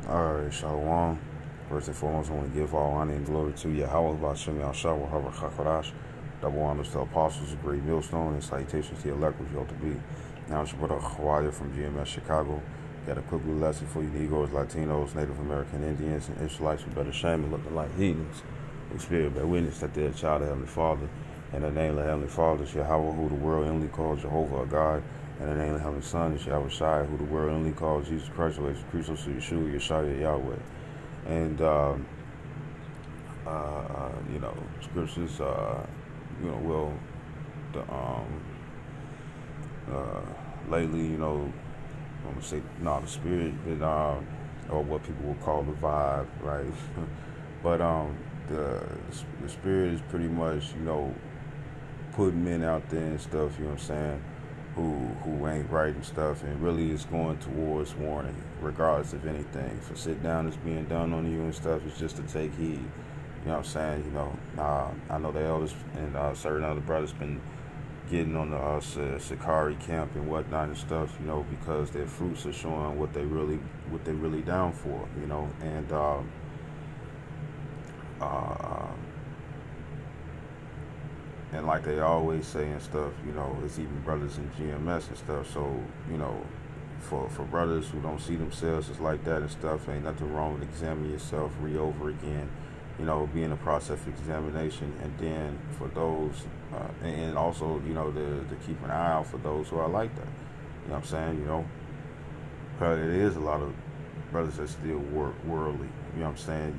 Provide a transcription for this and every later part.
Alright, Shalom. First and foremost, I want to give all honor and glory to Yahweh, Bashem Yahshua, Hara Chakarash. Double honors to apostles, a great millstone, and salutations to the elect, which you ought to be. Now it's your brother Hawaii from GMS Chicago. Got a quick little lesson for you Negroes, Latinos, Native American Indians, and Israelites who better shame and looking like heathens. The Spirit bear witness that they're a child of Heavenly Father. And the name of the Heavenly Father is Yahweh, who the world inly calls Jehovah, a God. And the name of the Heavenly Son is Yahweh Shai, who the world only calls Jesus Christ, or Christos, Yeshua, Yeshua, Yahweh. And, scriptures, will, the, lately, I'm going to say, no, the spirit, that, or what people will call the vibe, right? But, the spirit is pretty much, putting men out there and stuff, you know what I'm saying? Who ain't right and stuff, and really is going towards warning, regardless of anything. If a sit down is being done on you and stuff, it's just to take heed. You know what I'm saying? I know the elders and certain other brothers been getting on the Sakari camp and whatnot and stuff, because their fruits are showing what they really down for, and and like they always say and stuff, it's even brothers in GMS and stuff. So, for brothers who don't see themselves as like that and stuff, ain't nothing wrong with examining yourself over again, be in the process of examination. And then for those, and also, to keep an eye out for those who are like that. You know what I'm saying? Because it is a lot of brothers that still work worldly. You know what I'm saying?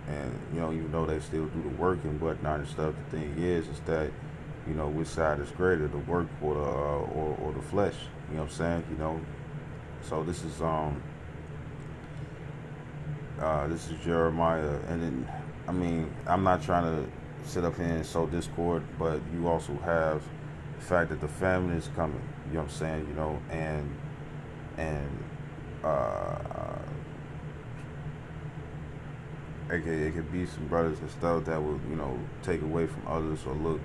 And even though they still do the work and whatnot and stuff, the thing is that, which side is greater, the work or the flesh? You know what I'm saying? So this is Jeremiah, and then, I'm not trying to sit up here and sow discord, but you also have the fact that the famine is coming. You know what I'm saying? And it could be some brothers and stuff that will, take away from others, or look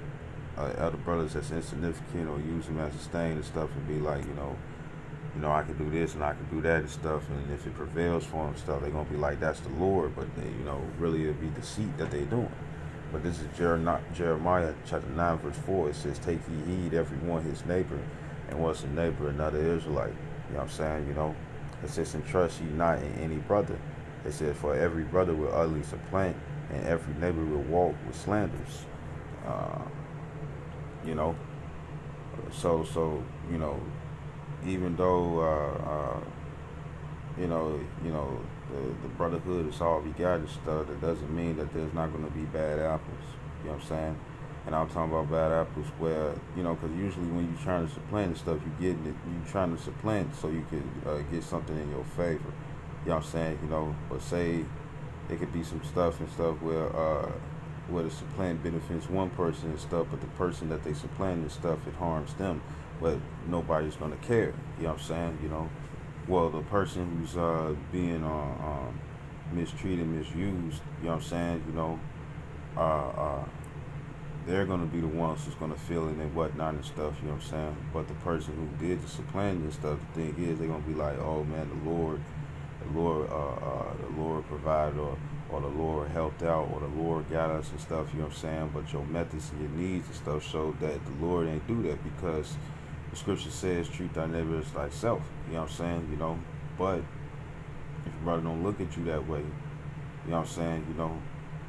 at other brothers that's insignificant, or use them as a stain and stuff, and be like, I can do this and I can do that and stuff, and if it prevails for them and stuff, they're gonna be like, that's the Lord, but they, really it'll be deceit that they're doing. But this is Jeremiah chapter 9 verse 4. It says, take ye heed every one his neighbor, and what's a neighbor? Another Israelite. You know what I'm saying? It says, and trust ye not in any brother. It says, for every brother will utterly supplant, and every neighbor will walk with slanders. So even though the brotherhood is all we got and stuff, that doesn't mean that there's not going to be bad apples. You know what I'm saying? And I'm talking about bad apples where, because usually when you're trying to supplant and stuff, you're trying to supplant so you can get something in your favor. You know what I'm saying? But say it could be some stuff where the supplant benefits one person and stuff, but the person that they supplant and stuff, it harms them, but nobody's gonna care. You know what I'm saying? Well, the person who's being mistreated, misused, you know what I'm saying? They're gonna be the ones who's gonna feel it and whatnot and stuff. You know what I'm saying? But the person who did the supplanting and stuff, the thing is, they're gonna be like, oh man, the Lord provided, or the Lord helped out, or the Lord got us and stuff, you know what I'm saying? But your methods and your needs and stuff show that the Lord ain't do that, because the scripture says, treat thy neighbor as thyself. You know what I'm saying? But if your brother don't look at you that way, you know what I'm saying?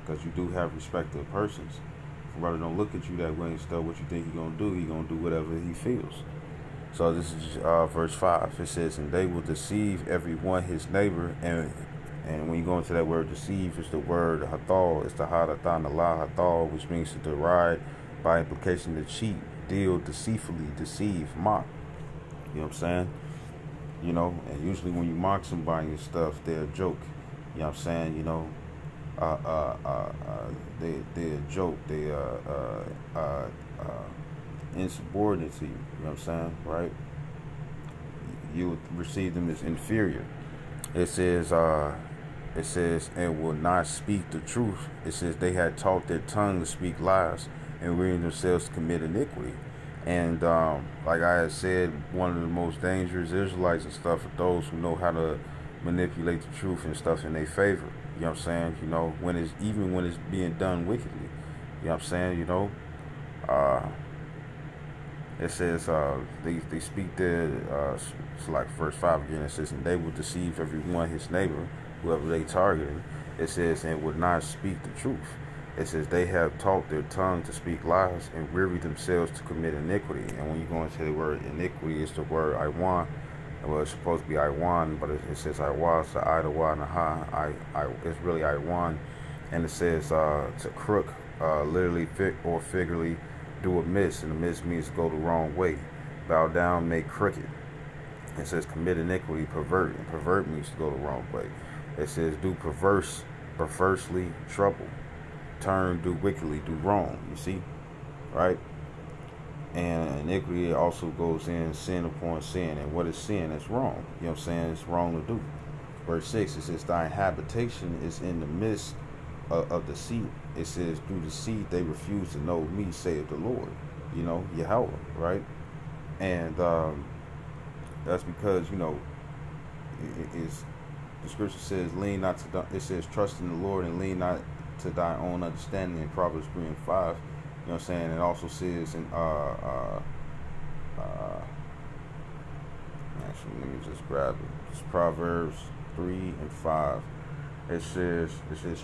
Because you do have respect to persons. If your brother don't look at you that way and stuff, what you think he gonna do? He gonna do whatever he feels. So this is verse 5. It says, and they will deceive every one his neighbor. And when you go into that word deceive, it's the word hathal. It's the hadathan hathal, which means to deride, by implication to cheat, deal deceitfully, deceive, mock. You know what I'm saying? And usually when you mock somebody and stuff, they're a joke. You know what I'm saying? They're a joke. They insubordinate to you. You know what I'm saying? Right? You would receive them as inferior. It says, and will not speak the truth. It says they had taught their tongue to speak lies, and rearing themselves to commit iniquity. And like I had said, one of the most dangerous Israelites and stuff are those who know how to manipulate the truth and stuff in their favor. You know what I'm saying? You know, even when it's being done wickedly. You know what I'm saying? You know, uh, it says they speak there. It's like verse 5 again. It says, and they will deceive everyone his neighbor, whoever they targeted. It says, and would not speak the truth. It says they have taught their tongue to speak lies and weary themselves to commit iniquity. And when you go into the word iniquity, it's the word Iwan. Well, it's supposed to be Iwan, but it says Iwa, it's the I, the Y, and the Ha. It's really Iwan. And it says to crook, literally or figuratively, do amiss, and amiss means go the wrong way. Bow down, make crooked. It says commit iniquity, pervert, and pervert means to go the wrong way. It says do perversely, trouble. Turn, do wickedly, do wrong. You see, right? And iniquity also goes in sin upon sin. And what is sin? It's wrong. You know what I'm saying? It's wrong to do. Verse 6, it says, thine habitation is in the midst of the seed. It says, through the seed they refuse to know me, saith the Lord. You know, Yahweh, right? And that's because, you know, the scripture says, lean not to, it says, trust in the Lord and lean not to thy own understanding in Proverbs 3 and 5. You know what I'm saying? It also says in actually, let me just grab it. It's Proverbs 3 and 5. It says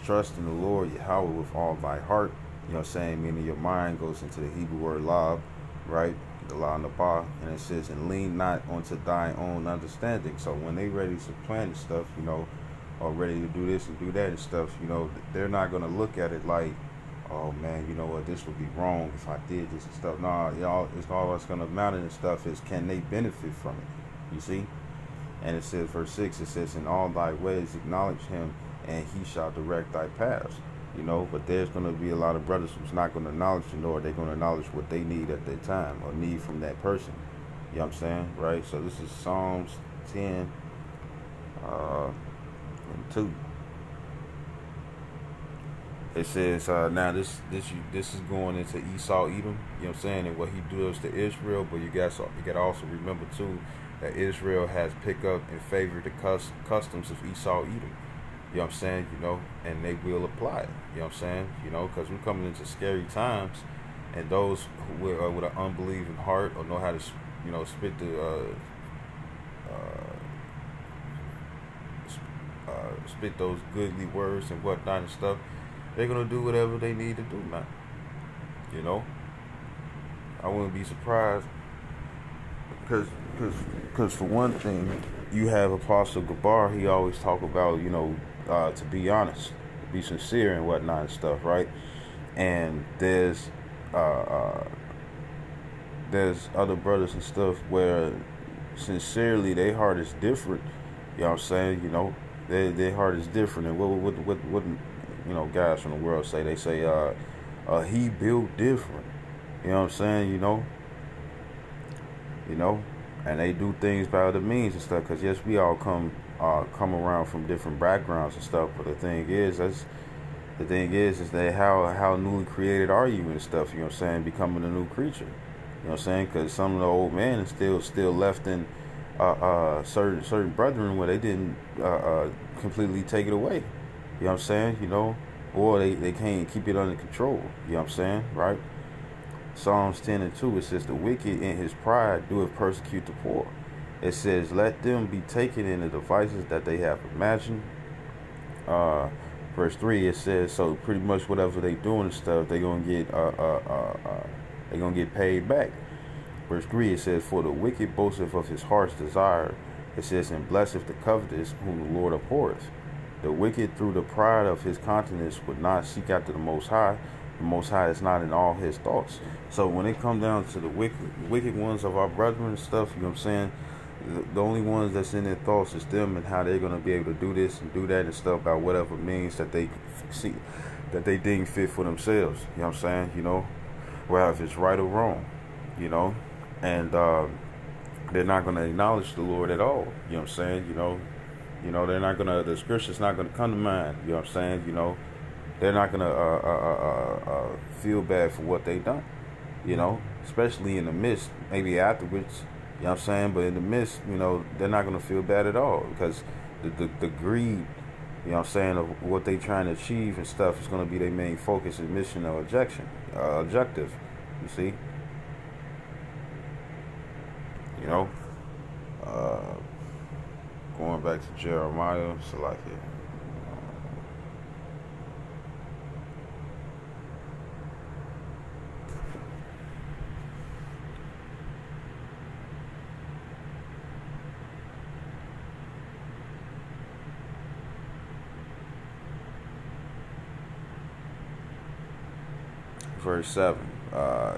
trust in the Lord Yahweh with all thy heart. You know what I'm saying? Meaning your mind goes into the Hebrew word lab, right? The la and the ba. And it says, and lean not onto thy own understanding. So when they ready to plan and stuff, you know, or ready to do this and do that and stuff, you know, they're not going to look at it like, oh man, you know what, this would be wrong if I did this and stuff. No, y'all, it's all that's going to matter and stuff is, can they benefit from it? You see? And it says, verse 6, it says, in all thy ways acknowledge him, and he shall direct thy paths. You know, but there's going to be a lot of brothers who's not going to acknowledge the Lord. They're going to acknowledge what they need at that time or need from that person. You know what I'm saying? Right? So this is Psalms 10 and 2. It says, now this is going into Esau, Edom, you know what I'm saying, and what he does to Israel, but you got to also remember, too, that Israel has picked up and favored the customs of Esau, Edom, you know what I'm saying, you know, and they will apply it, you know what I'm saying, you know, because we're coming into scary times, and those who with an unbelieving heart or know how to, you know, spit those goodly words and whatnot and stuff, they're going to do whatever they need to do, man. You know? I wouldn't be surprised. Because for one thing, you have Apostle Gabar, he always talk about, you know, to be honest, to be sincere and whatnot and stuff, right? And there's other brothers and stuff where sincerely their heart is different. You know what I'm saying? You know, their heart is different. And what you know, guys from the world say, they say, he built different. You know what I'm saying? You know, and they do things by other means and stuff. Because yes, we all come around from different backgrounds and stuff. But the thing is that how newly created are you and stuff? You know what I'm saying? Becoming a new creature. You know what I'm saying? Because some of the old man is still left in certain brethren where they didn't completely take it away. You know what I'm saying? You know, or they can't keep it under control. You know what I'm saying? Right? Psalms 10 and 2, it says, the wicked in his pride doeth persecute the poor. It says, let them be taken in the devices that they have imagined. Verse 3, it says, so pretty much whatever they doing and stuff, they're gonna get paid back. Verse 3, it says, for the wicked boasteth of his heart's desire. It says, and blesseth the covetous whom the Lord abhorreth. The wicked through the pride of his countenance would not seek after the Most High. The Most High is not in all his thoughts. So when it comes down to the wicked ones of our brethren and stuff, you know what I'm saying, the only ones that's in their thoughts is them and how they're going to be able to do this and do that and stuff by whatever means that they see, that they deem fit for themselves. You know what I'm saying? You know, whether if it's right or wrong, you know, and they're not going to acknowledge the Lord at all. You know what I'm saying? You know, they're not gonna. The scripture's not gonna come to mind. You know what I'm saying? You know, they're not gonna feel bad for what they done. You know, especially in the midst, maybe afterwards. You know what I'm saying? But in the midst, you know, they're not gonna feel bad at all because the greed, you know what I'm saying, of what they trying to achieve and stuff is going to be their main focus and mission or objective. You see, you know, uh, going back to Jeremiah, Salakia. Verse 7,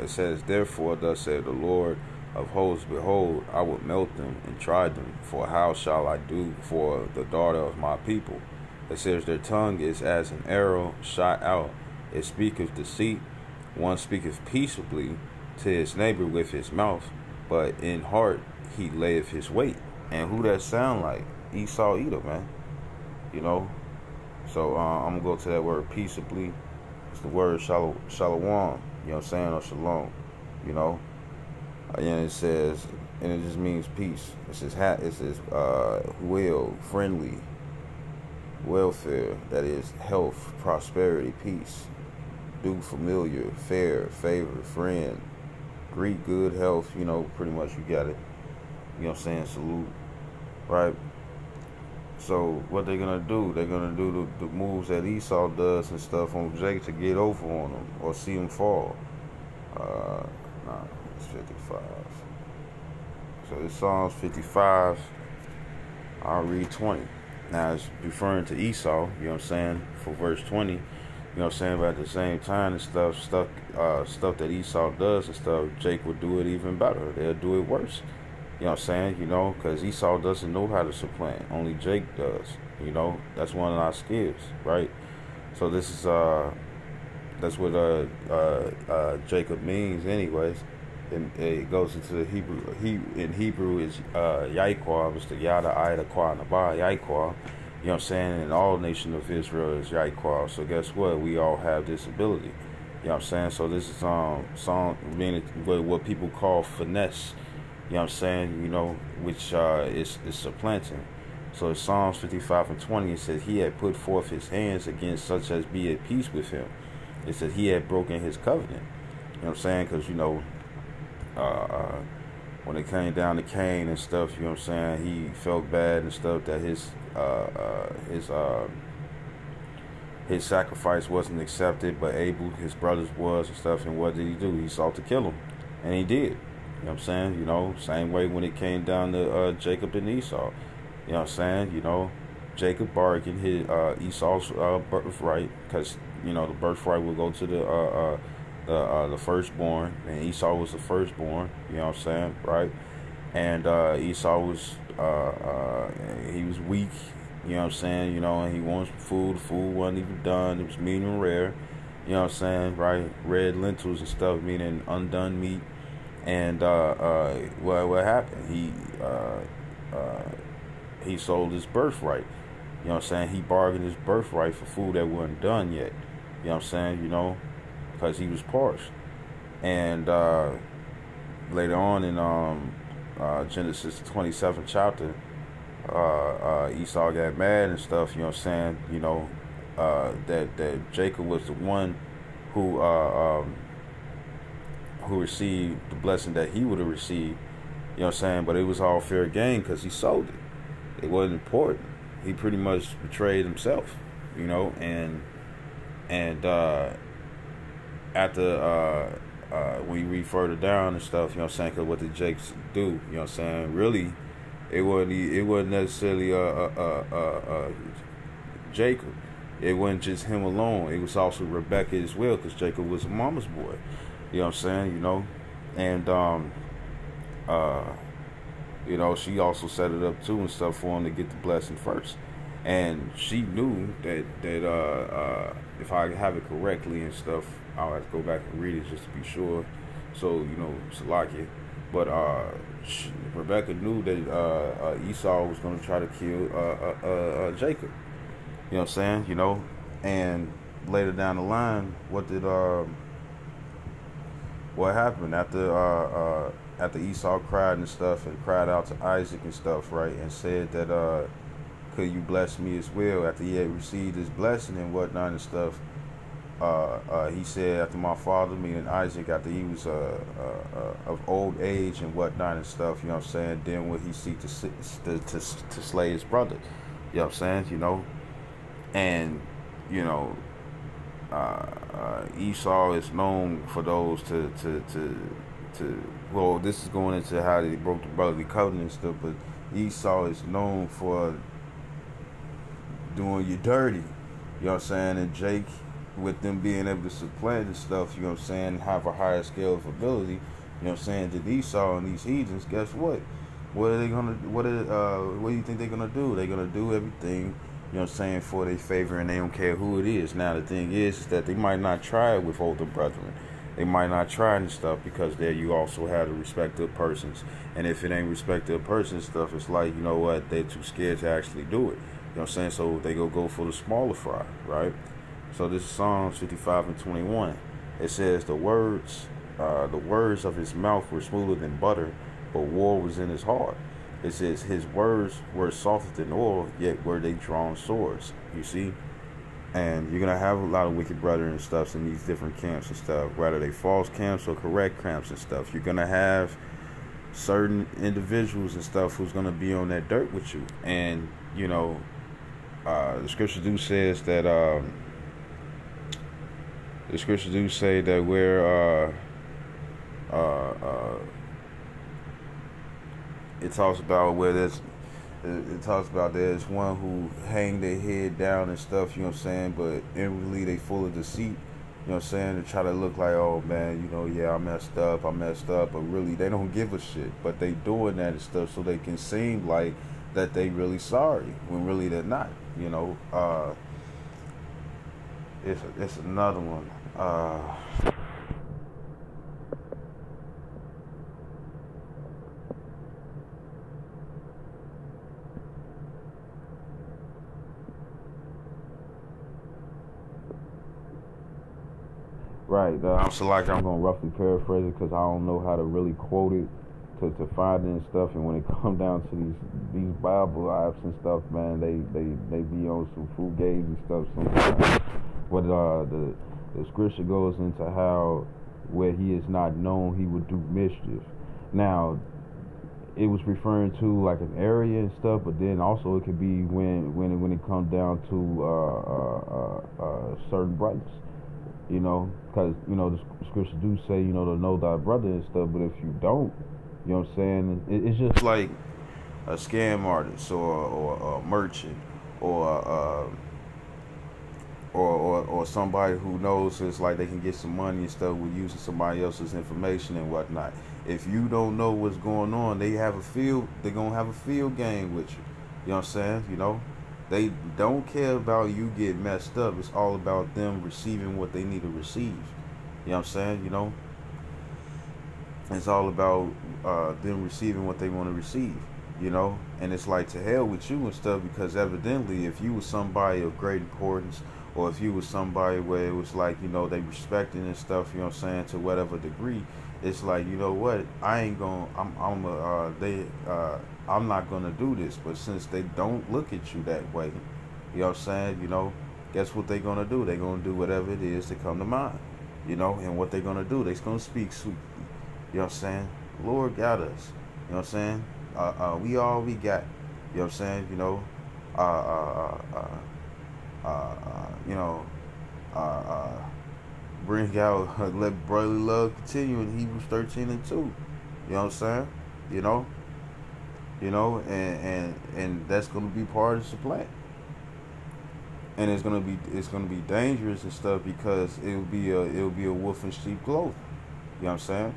it says, "Therefore thus saith the Lord of hosts, behold, I will melt them and try them, for how shall I do for the daughter of my people? It says, their tongue is as an arrow shot out, it speaketh deceit, one speaketh peaceably to his neighbor with his mouth, but in heart he layeth his weight." And who that sound like? Esau Edom, man. You know? So I'm going to go to that word peaceably. It's the word shalom, you know what I'm saying, or shalom, you know. And it says, and it just means peace. It says will, friendly, welfare, that is health, prosperity, peace, do, familiar, fair, favor, friend, greet, good health, you know, pretty much you got it. You know what I'm saying, salute, right? So what they're gonna do? They're gonna do the moves that Esau does and stuff on Jake to get over on him or see him fall. Nah, it's 55. So it's Psalms 55. I'll read 20. Now it's referring to Esau. You know what I'm saying? For verse 20. You know what I'm saying? But at the same time and stuff that Esau does and stuff, Jake will do it even better. They'll do it worse. You know what I'm saying? You know, because Esau doesn't know how to supplant. Only Jake does. You know, that's one of our skills, right? So this is that's what Jacob means, anyways. And it goes into the Hebrew. In Hebrew is Yaquah, it's the Yada, Ida, Kwa, Naba, Yaquah. You know what I'm saying? And all nation of Israel is Yaquah. So guess what? We all have this ability. You know what I'm saying? So this is song meaning what people call finesse. You know what I'm saying? You know, which is supplanting. So in Psalms 55 and 20, it says, he had put forth his hands against such as be at peace with him. It says he had broken his covenant. You know what I'm saying? Because, you know, when it came down to Cain and stuff, you know what I'm saying, he felt bad and stuff that his sacrifice wasn't accepted, but Abel, his brothers, was and stuff. And what did he do? He sought to kill him. And he did. You know what I'm saying? You know, same way when it came down to Jacob and Esau. You know what I'm saying? You know, Jacob bargained his Esau's birthright, because, you know, the birthright would go to the firstborn, and Esau was the firstborn. You know what I'm saying? Right? And Esau was he was weak. You know what I'm saying? You know, and he wanted food. The food wasn't even done. It was medium rare. You know what I'm saying? Right? Red lentils and stuff, meaning undone meat. And what happened? He sold his birthright. You know what I'm saying? He bargained his birthright for food that wasn't done yet. You know what I'm saying? You know, because he was parched. And later on in Genesis 27th chapter, Esau got mad and stuff. You know what I'm saying? You know, that Jacob was the one who received the blessing that he would have received, you know what I'm saying? But it was all fair game because he sold it. It wasn't important. He pretty much betrayed himself, you know, and after when you read further down and stuff, you know what I'm saying, because what did Jakes do, you know what I'm saying? Really, it wasn't necessarily Jacob. It wasn't just him alone. It was also Rebecca as well, because Jacob was a mama's boy. You know what I'm saying? You know, and you know, she also set it up too and stuff for him to get the blessing first. And she knew that if I have it correctly and stuff, I'll have to go back and read it just to be sure. So, you know, Salakia. But Rebecca knew that Esau was going to try to kill Jacob. You know what I'm saying? You know, and later down the line, what happened after Esau cried and stuff and cried out to Isaac and stuff, right? And said that could you bless me as well? After he had received his blessing and whatnot and stuff, he said, after my father, meaning Isaac, after he was of old age and whatnot and stuff, you know what I'm saying, then when he seek to slay his brother, you know what I'm saying, you know, and, you know, Esau is known for those well, this is going into how they broke the brotherly covenant and stuff, but Esau is known for doing you dirty, you know what I'm saying, and Jake, with them being able to supplant and stuff, you know what I'm saying, have a higher scale of ability, you know what I'm saying, than Esau and these heathens, guess what? What do you think they're gonna do? They're gonna do everything, you know what I'm saying, for their favor, and they don't care who it is. Now the thing is that they might not try it with older brethren. They might not try and stuff, because there you also have the respective persons. And if it ain't respective persons stuff, it's like, you know what, they're too scared to actually do it. You know what I'm saying? So they go for the smaller fry, right? So this is Psalms 55 and 21. It says, the words of his mouth were smoother than butter, but war was in his heart. It says his words were softer than oil, yet were they drawn swords. You see? And you're going to have a lot of wicked brethren and stuff in these different camps and stuff, whether they false camps or correct camps and stuff. You're going to have certain individuals and stuff who's going to be on that dirt with you. And, you know, the scripture do says that, the scripture do say that where, it talks about where it talks about there's one who hang their head down and stuff, you know what I'm saying, but inwardly they full of deceit, you know what I'm saying, to try to look like, oh man, you know, yeah, I messed up, but really they don't give a shit, but they doing that and stuff so they can seem like that they really sorry, when really they're not, you know. It's another one. Right. So like I'm gonna roughly paraphrase it because I don't know how to really quote it to find it and stuff. And when it come down to these Bible apps and stuff, man, they be on some fugazi and stuff sometimes. But the scripture goes into how where he is not known, he would do mischief. Now, it was referring to like an area and stuff, but then also it could be when it comes down to certain brothers. You know, because, you know, the scripture do say, you know, to know thy brother and stuff, but if you don't, you know what I'm saying, it's just like a scam artist or a merchant or somebody who knows it's like they can get some money and stuff with using somebody else's information and whatnot. If you don't know what's going on, they're gonna have a field game with you. You know what I'm saying? You know? They don't care about you getting messed up. It's all about them receiving what they need to receive. You know what I'm saying? You know? It's all about them receiving what they want to receive. You know? And it's like, to hell with you and stuff, because evidently if you was somebody of great importance, or if you was somebody where it was like, you know, they respecting and stuff, you know what I'm saying, to whatever degree, it's like, you know what, I'm not gonna do this. But since they don't look at you that way, you know what I'm saying, you know, guess what they're gonna do? They're gonna do whatever it is to come to mind, you know. And what they're gonna do, they're gonna speak sweetly, you know what I'm saying. Lord got us, you know what I'm saying. We all we got, you know what I'm saying, you know. Bring out, let brotherly love continue in Hebrews 13 and 2. You know what I'm saying? You know, and that's gonna be part of the supplant. And it's gonna be dangerous and stuff, because it'll be a wolf in sheep clothing. You know what I'm saying?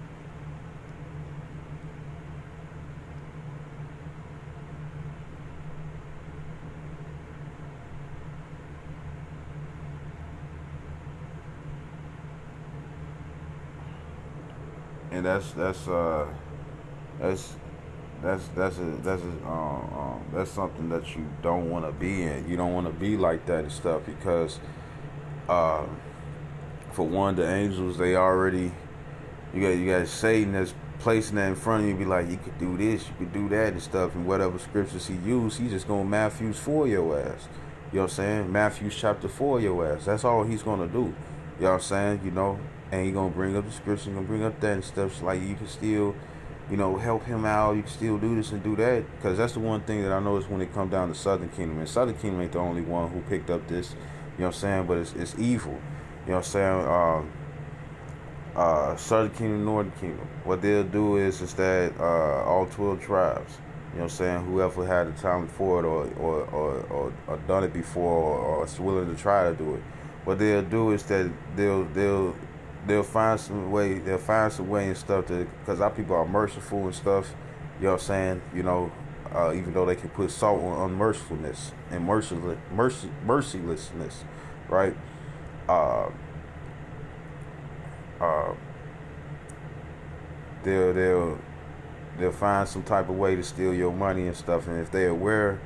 And that's something that you don't want to be in. You don't want to be like that and stuff, because for one, the angels, they already, you got Satan placing that in front of you, be like, you could do this, you could do that and stuff, and whatever scriptures he used, he just gonna Matthews 4 your ass. You know what I'm saying? Matthews chapter 4 your ass. That's all he's gonna do. You know what I'm saying? You know, and he gonna bring up the scripture, gonna bring up that and stuff. So like you can still, you know, help him out. You can still do this and do that, because that's the one thing that I noticed when it comes down to Southern Kingdom. And Southern Kingdom ain't the only one who picked up this. You know what I'm saying? But it's evil. You know what I'm saying? Southern Kingdom, Northern Kingdom. What they'll do is that all 12 tribes, you know what I'm saying, whoever had the talent for it or done it before or is willing to try to do it, what they'll do is that they'll find some way, and stuff to, because our people are merciful and stuff, you know what I'm saying, you know, even though they can put salt on unmercifulness and mercilessness, right? They'll find some type of way to steal your money and stuff, and if they're aware,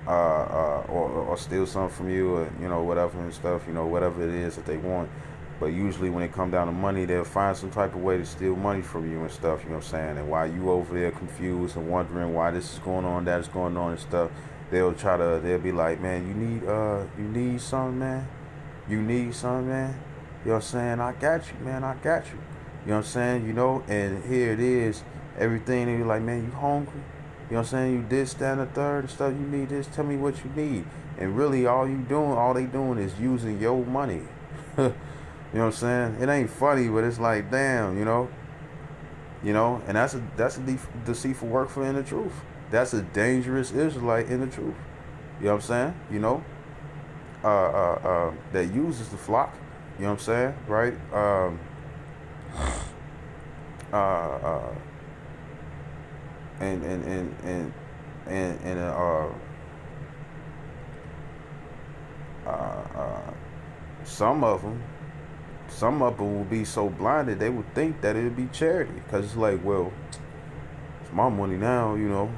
or steal something from you, or you know, whatever and stuff, you know, whatever it is that they want. But usually when it come down to money, they'll find some type of way to steal money from you and stuff, you know what I'm saying? And while you over there confused and wondering why this is going on, that is going on and stuff, they'll be like, man, you need something, man? You need something, man? You know what I'm saying? I got you, man, I got you. You know what I'm saying? You know, and here it is, everything, and you're like, man, you hungry? You know what I'm saying? You this, that, and the third and stuff, you need this, tell me what you need. And really all they doing is using your money. You know what I'm saying? It ain't funny, but it's like, damn, you know, and that's a deceitful work for in the truth. That's a dangerous Israelite in the truth. You know what I'm saying? You know, that uses the flock. You know what I'm saying, right? Some of them will be so blinded they would think that it would be charity, because it's like, well, it's my money now, you know.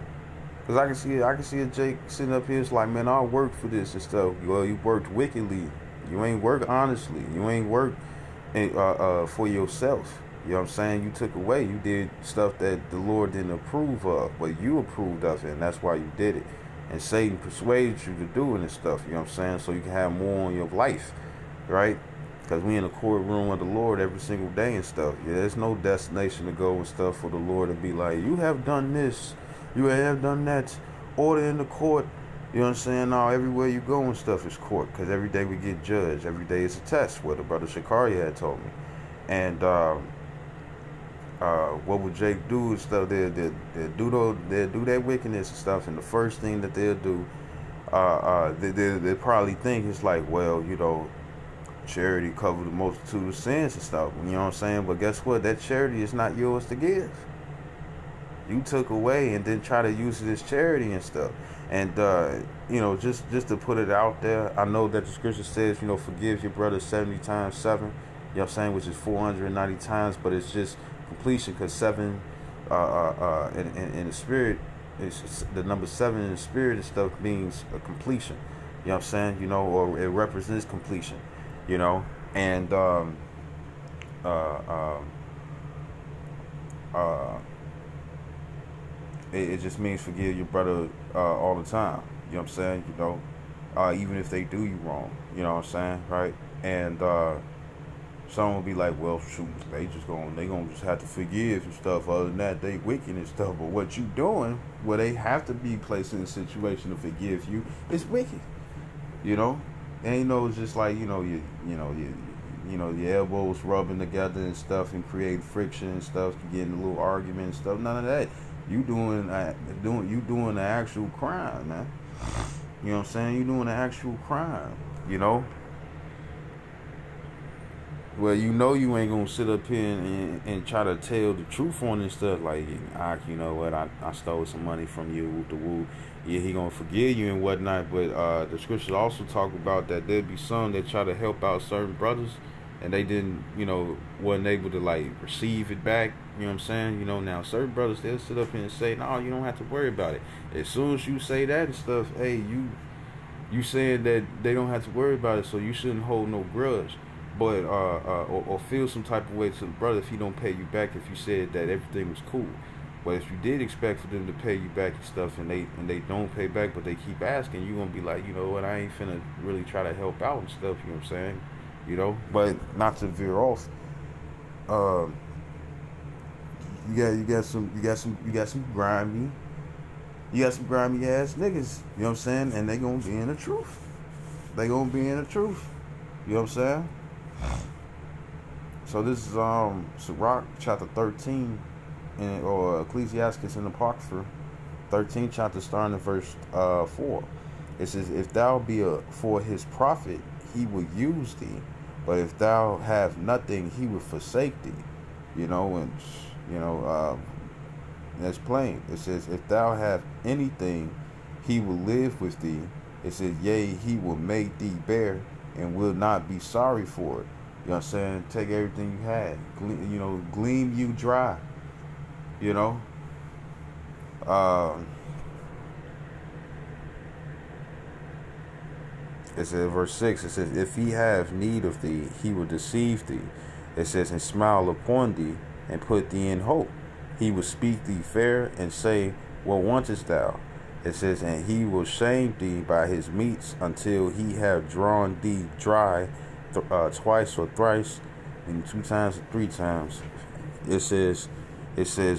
Because I can see a Jake sitting up here, it's like, man, I worked for this and stuff. Well, you worked wickedly. You ain't worked honestly. You ain't worked for yourself. You know what I'm saying? You took away. You did stuff that the Lord didn't approve of, but you approved of it, and that's why you did it. And Satan persuaded you to do it and stuff, you know what I'm saying? So you can have more on your life, right? Because we in the courtroom of the Lord every single day and stuff. Yeah, there's no destination to go and stuff for the Lord to be like, you have done this, you have done that, order in the court. You know what I'm saying? Now, everywhere you go and stuff is court, because every day we get judged. Every day is a test, what the brother Shakari had told me. And what would Jake do and stuff? They'll do that wickedness and stuff, and the first thing that they'll do, they probably think it's like, well, you know, charity covers the multitude of sins and stuff. You know what I'm saying? But guess what? That charity is not yours to give. You took away and then try to use it as charity and stuff. And, you know, just to put it out there, I know that the scripture says, you know, forgive your brother 70 times 7, you know what I'm saying, which is 490 times, but it's just completion, because 7 in the spirit, it's the number 7 in the spirit and stuff means a completion, you know what I'm saying, you know, or it represents completion, you know, and it just means forgive your brother all the time. You know what I'm saying? You know, even if they do you wrong. You know what I'm saying? Right? And some will be like, well, shoot, they gonna just have to forgive and stuff. Other than that, they wicked and stuff. But what you doing, where they have to be placed in a situation to forgive you, is wicked. You know? And you know, it's just like, you know, your elbows rubbing together and stuff and create friction and stuff, getting a little argument and stuff. None of that. You doing the actual crime, man. You know what I'm saying? You doing the actual crime, you know? Well, you know you ain't gonna sit up here and try to tell the truth on this stuff, like, you know what, I stole some money from you, woo the woo. Yeah, he gonna forgive you and whatnot, but the scriptures also talk about that there'd be some that try to help out certain brothers, and they didn't, you know, wasn't able to, like, receive it back. You know what I'm saying? You know, now certain brothers, they'll sit up here and say, no, you don't have to worry about it. As soon as you say that and stuff, hey, you saying that they don't have to worry about it, so you shouldn't hold no grudge. but or feel some type of way to the brother if he don't pay you back if you said that everything was cool. But if you did expect for them to pay you back and stuff, and they don't pay back, but they keep asking, you gonna be like, you know what, I ain't finna really try to help out and stuff. You know what I'm saying? You know, but not to veer off. Um, you got some grimy ass niggas. You know what I'm saying? And they gonna be in the truth. They gonna be in the truth. You know what I'm saying? So this is Sirach chapter 13, or Ecclesiastes in the Apocrypha, 13 chapter starting at verse 4. It says, "If thou be for his profit, he will use thee, but if thou have nothing, he will forsake thee." You know, and you know, that's plain. It says, "If thou have anything, he will live with thee." It says, "Yea, he will make thee bear, and will not be sorry for it." You know what I'm saying? Take everything you had, gleam you dry. You know. It says, verse 6, it says, "If he have need of thee, he will deceive thee." It says, "And smile upon thee, and put thee in hope. He will speak thee fair, and say, What wantest thou?" It says, "And he will shame thee by his meats, until he have drawn thee dry twice or thrice, and 2 times or 3 times." It says,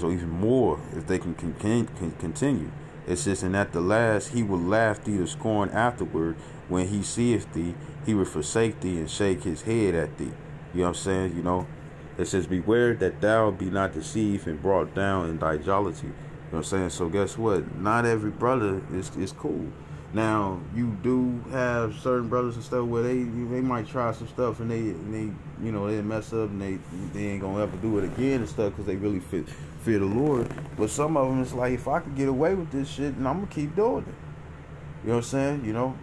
or even more, if they can continue. It says, "And at the last he will laugh thee to scorn afterward. When he seeth thee, he will forsake thee and shake his head at thee." You know what I'm saying? You know, it says, "Beware that thou be not deceived and brought down in thy jollity." You know what I'm saying? So guess what? Not every brother is cool. Now, you do have certain brothers and stuff where they might try some stuff, and they they mess up, and they ain't gonna ever do it again and stuff because they really fear the Lord. But some of them, it's like, if I could get away with this shit, and I'm gonna keep doing it. You know what I'm saying? You know,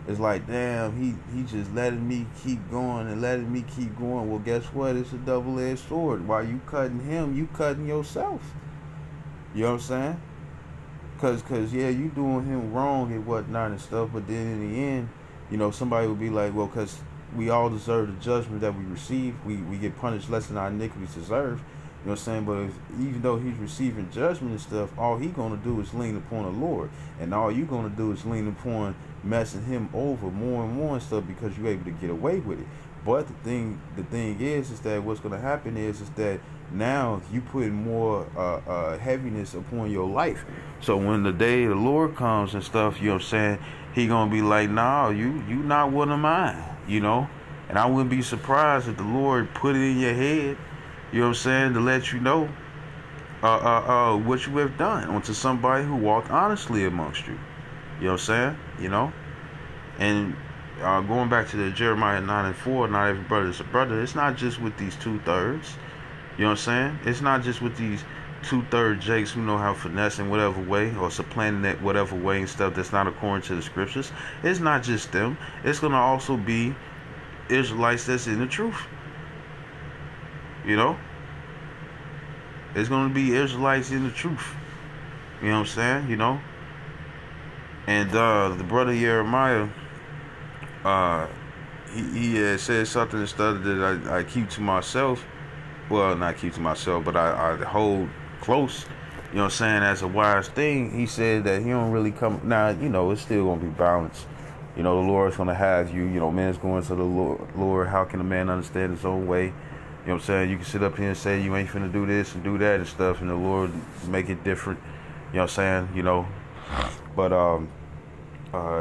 it's like, damn, he just letting me keep going and letting me keep going. Well, guess what? It's a double-edged sword. While you cutting him, you cutting yourself. You know what I'm saying? Cause yeah, you doing him wrong and whatnot and stuff, but then in the end, somebody will be like, well, cause we all deserve the judgment that we receive. We get punished less than our iniquities deserve. You know what I'm saying? But even though he's receiving judgment and stuff, all he gonna do is lean upon the Lord, and all you gonna do is lean upon messing him over more and more and stuff, because you're able to get away with it. But the thing is that what's gonna happen is that now you put more heaviness upon your life. So when the day of the Lord comes and stuff, you know what I'm saying, he gonna be like, "Nah, you not one of mine," And I wouldn't be surprised if the Lord put it in your head, you know what I'm saying, to let you know what you have done unto somebody who walked honestly amongst you. You know what I'm saying? And going back to the Jeremiah 9:4, not every brother is a brother. It's not just with these 2/3. You know what I'm saying? It's not just with these 2/3 jakes who know how to finesse in whatever way, or supplanting it whatever way and stuff that's not according to the scriptures. It's not just them. It's going to also be Israelites that's in the truth. It's going to be Israelites in the truth. You know what I'm saying? And the brother Jeremiah, he had said something and stuff that I keep to myself. Well, not keep to myself, but I hold close, you know what I'm saying, as a wise thing. He said that he don't really come. Now, it's still going to be balanced. The Lord's going to have you, man's going to the Lord. How can a man understand his own way? You know what I'm saying? You can sit up here and say you ain't finna do this and do that and stuff, and the Lord make it different. You know what I'm saying? But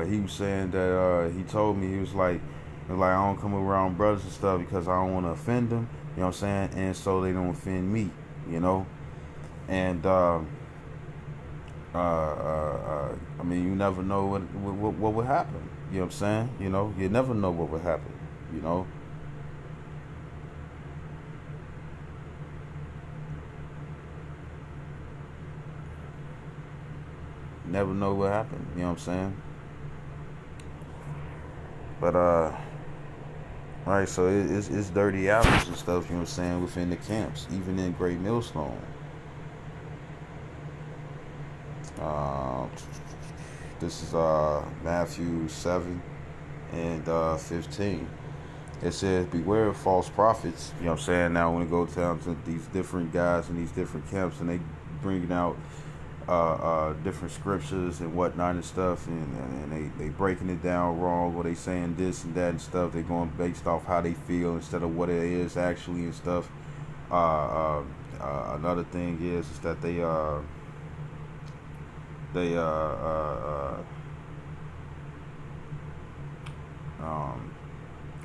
he was saying that he told me, he was like, I don't come around brothers and stuff because I don't want to offend them. You know what I'm saying? And so they don't offend me, And I mean, you never know what would happen. You know what I'm saying? You never know what would happen. Never know what happened. You know what I'm saying? But right, so it's dirty hours and stuff, you know what I'm saying, within the camps, even in Great Millstone. This is Matthew 7 and 15. It says, beware of false prophets. You know what I'm saying? Now, when we go down to these different guys in these different camps, and they bringing out different scriptures and whatnot and stuff, and they breaking it down wrong, or they saying this and that and stuff. They going based off how they feel instead of what it is actually and stuff. Another thing is that they a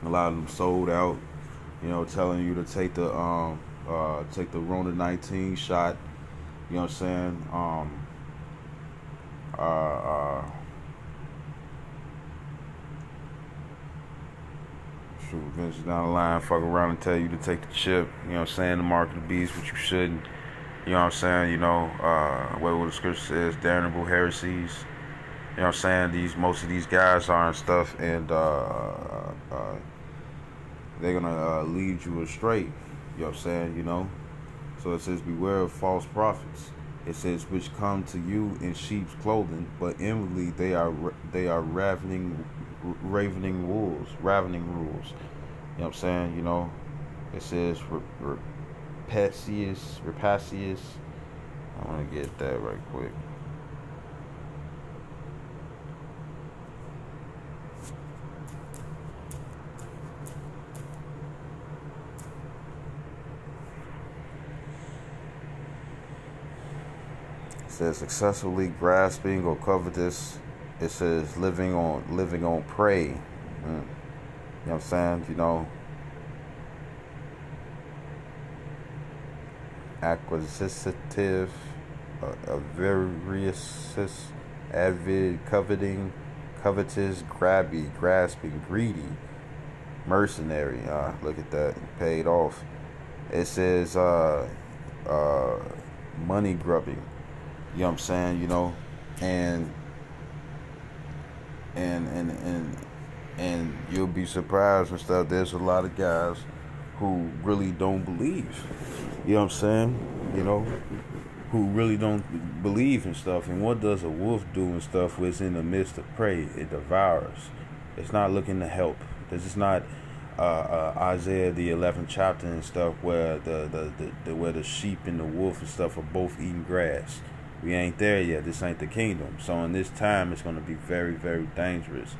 lot of them sold out, you know, telling you to take the Rona 19 shot. You know what I'm saying? Shoot, Vince down the line, fuck around and tell you to take the chip. You know what I'm saying? The mark of the beast, which you shouldn't. You know what I'm saying? You know, what the scripture says, damnable heresies. You know what I'm saying? Most of these guys are and stuff, and they're gonna lead you astray. You know what I'm saying? You know. So it says, beware of false prophets. It says, which come to you in sheep's clothing, but inwardly they are ravening wolves. You know what I'm saying? You know. It says, rapacious. I want to get that right quick. It says successfully grasping or covetous. It says living on prey. You know what I'm saying? You know, acquisitive, avaricious, avid, coveting, covetous, grasping, greedy, mercenary. Look at that, paid off. It says money grubbing. You know what I'm saying? You know, and you'll be surprised and stuff. There's a lot of guys who really don't believe. You know what I'm saying? You know, who really don't believe and stuff. And what does a wolf do and stuff? When it's in the midst of prey, it devours. It's not looking to help. This is not Isaiah the 11th chapter and stuff where where the sheep and the wolf and stuff are both eating grass. We ain't there yet. This ain't the kingdom. So in this time, it's going to be very, very dangerous. You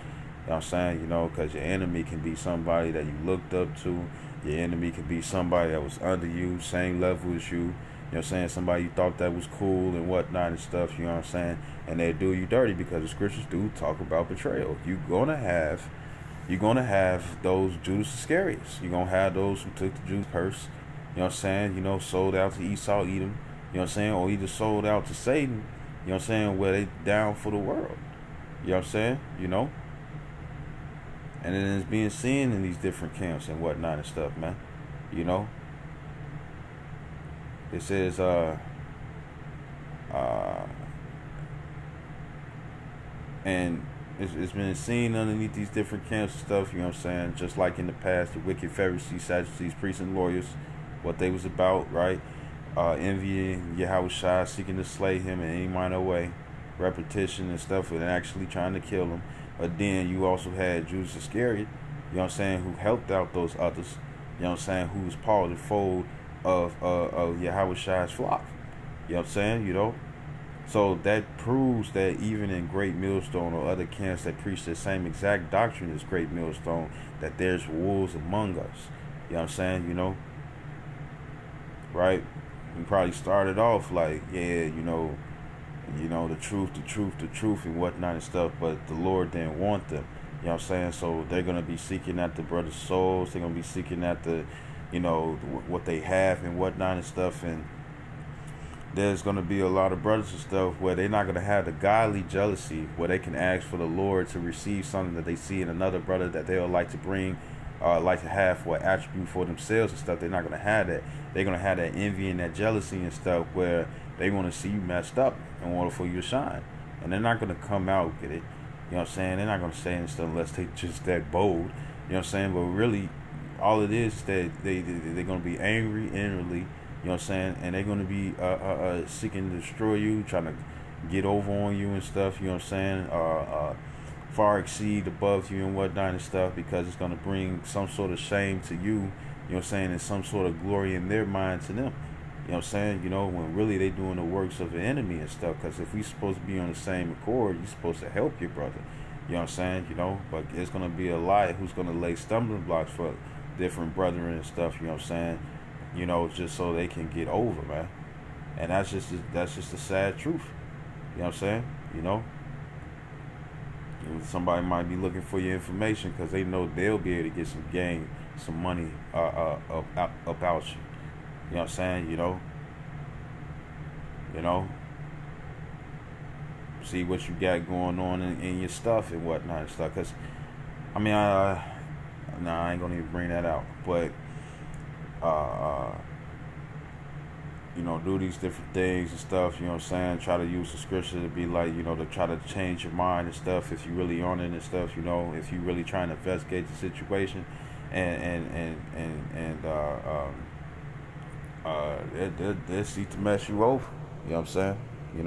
know what I'm saying? You know, because your enemy can be somebody that you looked up to. Your enemy can be somebody that was under you, same level as you. You know what I'm saying? Somebody you thought that was cool and whatnot and stuff. You know what I'm saying? And they do you dirty because the scriptures do talk about betrayal. You're gonna have those Judas Iscariot. You're gonna have those who took the Jews' purse. You know what I'm saying? You know, sold out to Esau, Edom. You know what I'm saying? Or either sold out to Satan. You know what I'm saying? Where they down for the world. You know what I'm saying? You know? And then it's being seen in these different camps and whatnot and stuff, man. You know? It says, and it's been seen underneath these different camps and stuff, you know what I'm saying? Just like in the past, the wicked Pharisees, Sadducees, priests, and lawyers, what they was about, right? Envying Yahushua, seeking to slay him in any minor way, repetition and stuff, and actually trying to kill him. But then you also had Judas Iscariot, you know what I'm saying, who helped out those others, you know what I'm saying, who was part of the fold of Yahushua's flock. You know what I'm saying, you know? So that proves that even in Great Millstone or other camps that preach the same exact doctrine as Great Millstone, that there's wolves among us. You know what I'm saying, you know? Right? We probably started off like, yeah, you know, the truth and whatnot and stuff, but the Lord didn't want them. You know what I'm saying? So they're going to be seeking after brothers' souls. They're going to be seeking after, you know, what they have and whatnot and stuff. And there's going to be a lot of brothers and stuff where they're not going to have the godly jealousy where they can ask for the Lord to receive something that they see in another brother that they'll like to bring, like to have for attribute for themselves and stuff. They're not going to have that. They're going to have that envy and that jealousy and stuff where they want to see you messed up in order for you to shine. And they're not going to come out with it. You know what I'm saying? They're not going to say it unless they're just that bold. You know what I'm saying? But really, all it is that they're going to be angry inwardly. You know what I'm saying? And they're going to be seeking to destroy you, trying to get over on you and stuff. You know what I'm saying? far exceed above you and whatnot and stuff, because it's gonna bring some sort of shame to you. You know what I'm saying, and some sort of glory in their mind to them. You know what I'm saying? You know, when really they doing the works of the enemy and stuff. Because if we supposed to be on the same accord, you're supposed to help your brother. You know what I'm saying? You know, but it's gonna be a lie who's gonna lay stumbling blocks for different brethren and stuff. You know what I'm saying? You know, just so they can get over, man. And that's just the sad truth. You know what I'm saying? You know, somebody might be looking for your information because they know they'll be able to get some gain, some money about you. You know what I'm saying? You know, see what you got going on in your stuff and whatnot and stuff. Cause I mean, I ain't gonna even bring that out. But you know, do these different things and stuff, you know what I'm saying? Try to use the scripture to be like, you know, to try to change your mind and stuff if you really on it and stuff, you know, if you really trying to investigate the situation they'll seek to mess you over. You know what I'm saying? You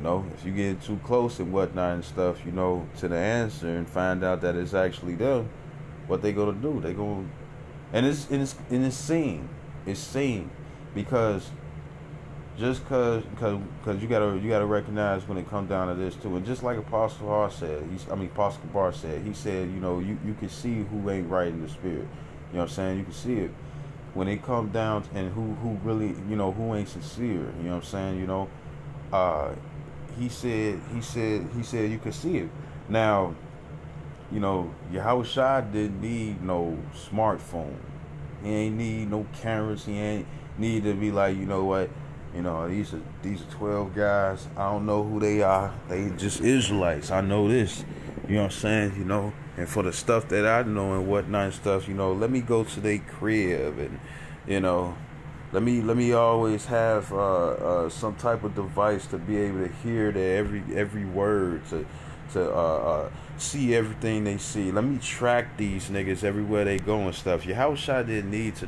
know, if you get too close and whatnot and stuff, you know, to the answer and find out that it's actually them, what they gonna do? They gonna, and it's seen. It's seen, because just cause you gotta recognize when it comes down to this too, and just like Apostle Bar said, Apostle Bar said, he said, you know, you can see who ain't right in the spirit. You know what I'm saying? You can see it when it comes down to, and who really, you know, who ain't sincere. You know what I'm saying? You know, he said you could see it. Now, you know, Yahushua didn't need no smartphone. He ain't need no cameras. He ain't need to be like, you know what, you know, these are 12 guys. I don't know who they are. They just Israelites. I know this. You know what I'm saying? You know, and for the stuff that I know and whatnot and stuff, you know, let me go to their crib and, you know, let me always have some type of device to be able to hear every word, to see everything they see. Let me track these niggas everywhere they go and stuff. Yahushua didn't need to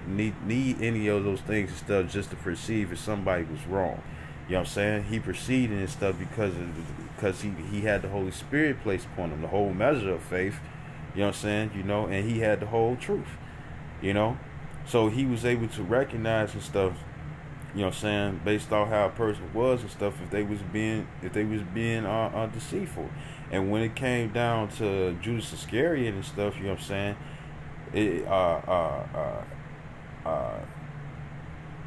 need any of those things and stuff just to perceive if somebody was wrong. You know what I'm saying? He proceeded and stuff because he had the Holy Spirit placed upon him, the whole measure of faith. You know what I'm saying? You know, and he had the whole truth. You know, so he was able to recognize and stuff. You know what I'm saying? Based on how a person was and stuff, if they was being deceitful. And when it came down to Judas Iscariot and stuff, you know what I'm saying?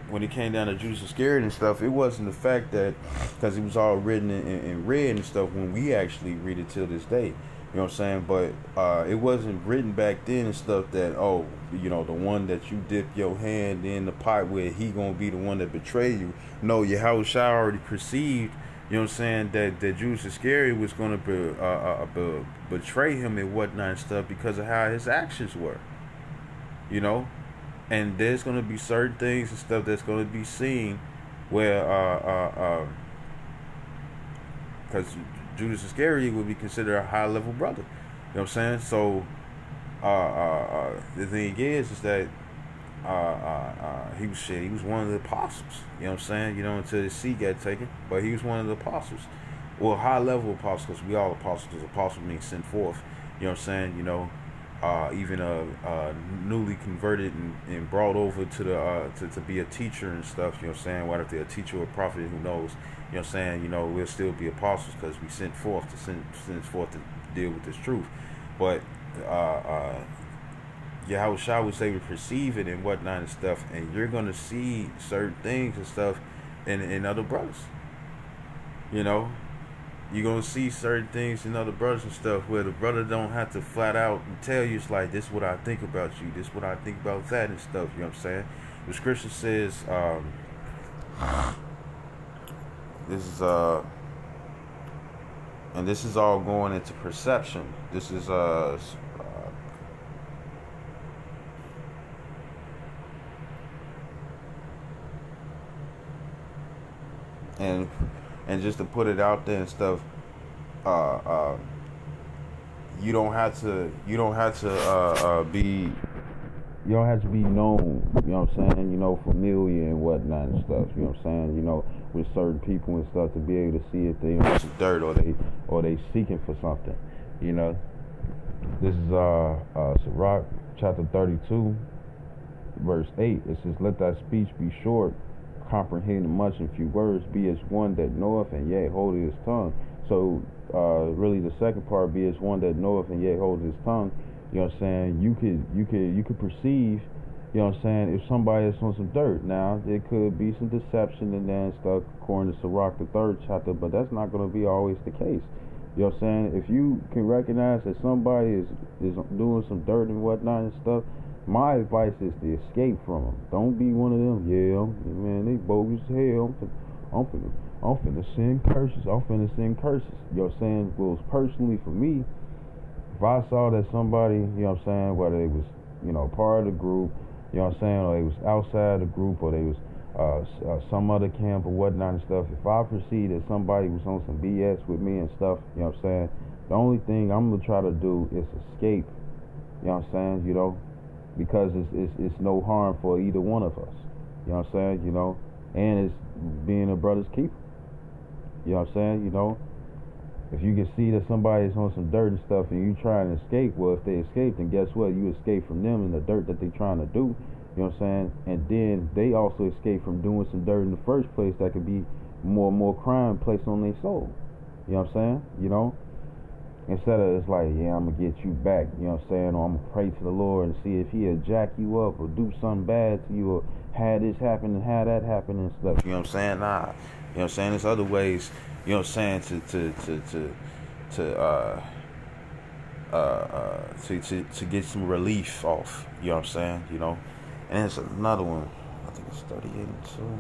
When it came down to Judas Iscariot and stuff, it wasn't the fact that, because it was all written in red and stuff when we actually read it till this day. You know what I'm saying? But it wasn't written back then and stuff that, oh, you know, the one that you dip your hand in the pot with, he gonna be the one that betray you. No, Yahushua already perceived, you know what I'm saying, that Judas Iscariot was gonna betray him and whatnot and stuff because of how his actions were. You know? And there's gonna be certain things and stuff that's gonna be seen where because Judas Iscariot would be considered a high level brother. You know what I'm saying? So the thing is that he was one of the apostles. You know what I'm saying? You know, until the sea got taken, but he was one of the apostles. Well, high level apostles, because we all apostles, because apostle means sent forth. You know what I'm saying? You know, even newly converted and brought over to the to be a teacher and stuff. You know what I'm saying? Whether they're a teacher or a prophet, who knows? You know what I'm saying? You know, we'll still be apostles because we sent forth to deal with this truth. But Yahushua was able to perceive it and whatnot and stuff, and you're gonna see certain things and stuff in other brothers. You know, you're gonna see certain things in other brothers and stuff where the brother don't have to flat out tell you, it's like, this is what I think about you, this is what I think about that and stuff. You know what I'm saying? The scripture says, this is and this is all going into perception. This is and just to put it out there and stuff, you don't have to be you don't have to be known, you know what I'm saying, you know, familiar and whatnot and stuff, you know what I'm saying, you know, with certain people and stuff to be able to see if they in some dirt or they seeking for something, you know. This is Sirach chapter 32, verse 8. It says, let thy speech be short, comprehending much in few words, be as one that knoweth and yet holdeth his tongue. So really the second part, be as one that knoweth and yet holdeth his tongue. You know what I'm saying? You could perceive, you know what I'm saying, if somebody is on some dirt. Now there could be some deception in there and stuff according to Sirach the 3rd chapter, but that's not gonna be always the case. You know what I'm saying? If you can recognize that somebody is doing some dirt and whatnot and stuff, my advice is to escape from them. Don't be one of them. Yeah, man, they bogus as hell. I'm finna send curses. I'm finna send curses. You know what I'm saying? Well, personally for me, if I saw that somebody, you know what I'm saying, whether they was, you know, part of the group, you know what I'm saying, or they was outside the group, or they was some other camp or whatnot and stuff, if I perceive that somebody was on some BS with me and stuff, you know what I'm saying, the only thing I'm gonna try to do is escape. You know what I'm saying, you know, because it's no harm for either one of us. You know what I'm saying, you know, and it's being a brother's keeper. You know what I'm saying, you know. If you can see that somebody's on some dirt and stuff and you try and escape, well, if they escape, then guess what? You escape from them and the dirt that they're trying to do. You know what I'm saying? And then they also escape from doing some dirt in the first place that could be more and more crime placed on their soul. You know what I'm saying? You know? Instead of it's like, yeah, I'm going to get you back. You know what I'm saying? Or I'm going to pray to the Lord and see if he'll jack you up or do something bad to you or have this happen and have that happen and stuff. You know what I'm saying? Nah. You know what I'm saying? There's other ways, you know what I'm saying, to get some relief off. You know what I'm saying? You know? And it's another one. I think it's 38 and 2.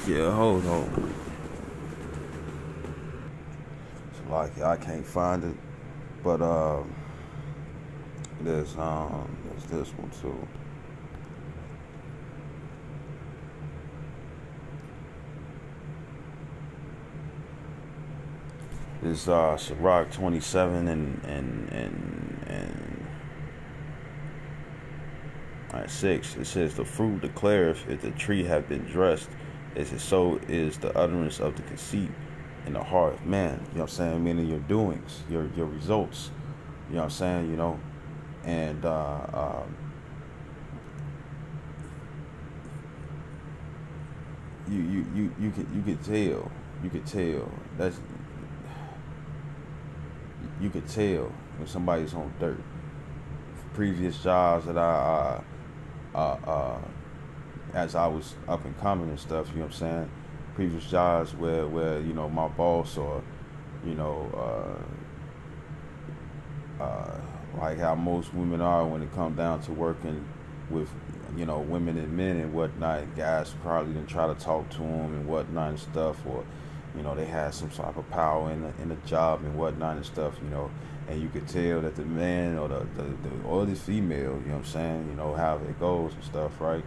Yeah, hold on. I can't find it, but there's this one too. It's Sirach 27 and 6. It says, the fruit declareth if the tree have been dressed, as it so is the utterance of the conceit in the heart of man. You know what I'm saying? Meaning your doings, your results. You know what I'm saying? You know, and you could tell that's you could tell when somebody's on dirt. Previous jobs that I as I was up and coming and stuff, you know what I'm saying? Previous jobs where you know, my boss or, you know, like how most women are when it comes down to working with, you know, women and men and whatnot. Guys probably didn't try to talk to them and whatnot and stuff, or, you know, they had some type of power in the job and whatnot and stuff, you know. And you could tell that the man or the female, you know what I'm saying, you know, how it goes and stuff, right?